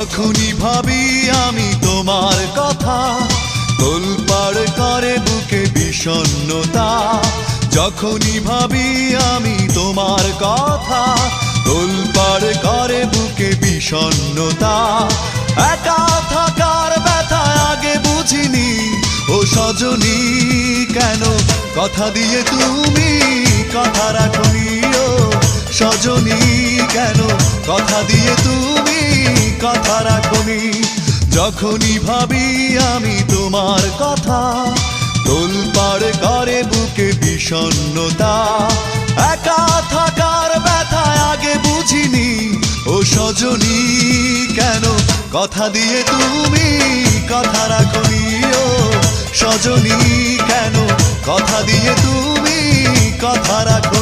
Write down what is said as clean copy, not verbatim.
যখনই ভাবি আমি তোমার কথা, তোলপাড় করে বুকে বিষণ্ণতা। যখনই ভাবি আমি তোমার কথা, তোলপাড় করে বুকে বিষণ্ণতা। একা থাকার ব্যথা আগে বুঝিনি, ও সজনী কেন কথা দিয়ে তুমি কথা রাখনি। ও সজনী কেন কথা দিয়ে তুমি কথা রাখনি। যখনই ভাবি আমি তোমার কথা, তোলপাড় করে বুকে বিষণ্ণতা। একা থাকার ব্যথা আগে বুঝিনি, ও সজনী কেন কথা দিয়ে তুমি কথা রাখনি। ও সজনী কেন কথা দিয়ে তুমি কথা রাখনি।